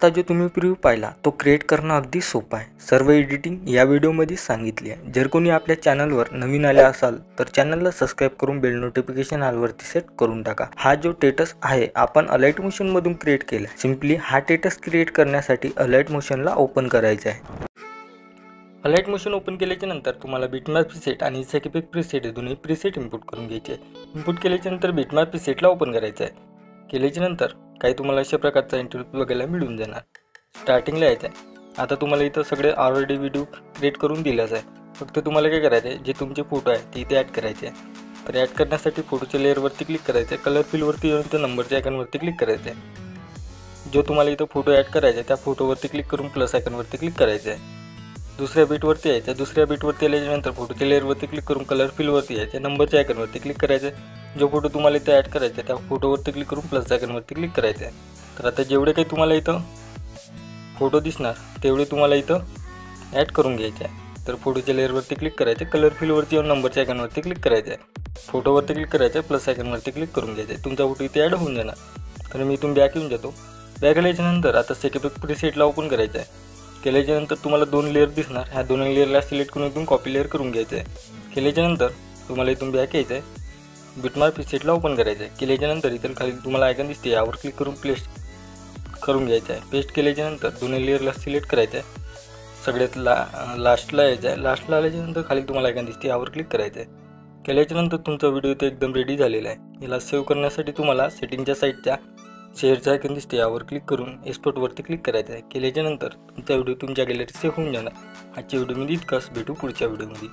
आता जो तुम्ही प्रिव्ह्यू पाहिला तो क्रिएट करणं अगदी सोपं आहे। सर्व एडिटिंग या व्हिडिओमध्ये सांगितली आहे। जर कोणी आपल्या चॅनलवर नवीन आले असाल तर चॅनलला सबस्क्राइब करून बेल नोटिफिकेशन ऑलवरती सेट करून टाका। हा जो टेटस आहे आपण अलाइट मोशन मधून क्रिएट केला। सिंपली हा टेटस क्रिएट करण्यासाठी अलाइट मोशनला ओपन करायचं आहे। अलाइट मोशन ओपन केल्याच्या नंतर तुम्हाला बिटमॅप प्रीसेट आणि इफेक्ट प्रीसेट दोन्ही प्रीसेट इनपुट करून घ्यायचे आहे। इनपुट केल्याच्या नंतर बिटमॅप प्रीसेटला ओपन करायचं आहे। केल्याच्या नंतर काही तुम्हाला अशा प्रकारचा इंटरव्ह्यू बघायला मिळून जाणार। स्टार्टिंगला यायचं आहे। आता तुम्हाला इथं सगळे ऑलरेडी व्हिडिओ क्रिएट करून दिलाच आहे। फक्त तुम्हाला काय करायचं आहे, जे तुमचे फोटो आहे ते इथे ॲड करायचे आहे। तर ॲड करण्यासाठी फोटोच्या लेअरवरती क्लिक करायचं आहे। कलर फिलवरती येऊन तर नंबरच्या आयकॉनवरती क्लिक करायचं आहे। जो तुम्हाला इथं फोटो ॲड करायचा आहे त्या फोटोवरती क्लिक करून प्लस आयकॉनवरती क्लिक करायचं आहे। दुसऱ्या बीटवरती यायचं आहे। दुसऱ्या बीटवरती आल्यानंतर फोटोच्या लेअरवरती क्लिक करून कलर फिलवरती यायचं, नंबरच्या आयकॉनवरती क्लिक करायचं आहे। जो फोटो तुम्हाला इथे ॲड करायचा आहे त्या फोटोवरती क्लिक करून प्लस आयकॉनवरती क्लिक करायचं आहे। तर आता जेवढे काही तुम्हाला इथं फोटो दिसणार तेवढे तुम्हाला इथं ॲड करून घ्यायचे आहे। तर फोटोच्या लेअरवरती क्लिक करायचे, कलर फिलवरती येऊन नंबरच्या आयकॉनवरती क्लिक करायचं आहे। फोटोवरती क्लिक करायचं, प्लस आयकॉनवरती क्लिक करून घ्यायचं आहे। तुमचा फोटो इथे ॲड होऊन जाणार। तर मी इथून बॅक येऊन जातो। बॅक आल्याच्यानंतर आता इफेक्ट प्रीसेटला ओपन करायचं आहे। केल्याच्यानंतर तुम्हाला दोन लेअर दिसणार। ह्या दोन लेअरला सिलेक्ट करून इथून कॉपी लेअर करून घ्यायचं आहे। केल्याच्यानंतर तुम्हाला इथून बॅक यायचं आहे। बिटमॅप प्रीसेटला ओपन करायचं आहे। केल्याच्यानंतर इथं खाली तुम्हाला आयकॉन दिसते यावर क्लिक करून पेस्ट करून घ्यायचं आहे। पेस्ट केल्याच्यानंतर दोन्ही लेअरला सिलेक्ट करायचं आहे। सगळ्यात लास्टला यायचं आहे। लास्टला आल्याच्यानंतर खाली तुम्हाला आयकॉन दिसते यावर क्लिक करायचं आहे। केल्याच्यानंतर तुमचा व्हिडिओ इथे एकदम रेडी झालेला आहे। याला सेव्ह करण्यासाठी तुम्हाला सेटिंगच्या साईडच्या शेअरचा आयकॉन दिसते यावर क्लिक करून एक्सपोर्टवरती क्लिक करायचं आहे। केल्याच्यानंतर तुमचा व्हिडिओ तुमच्या गॅलरीत सेव्ह होऊन जाणार। आजच्या व्हिडिओमध्ये इतकंच, भेटू पुढच्या व्हिडिओमध्ये।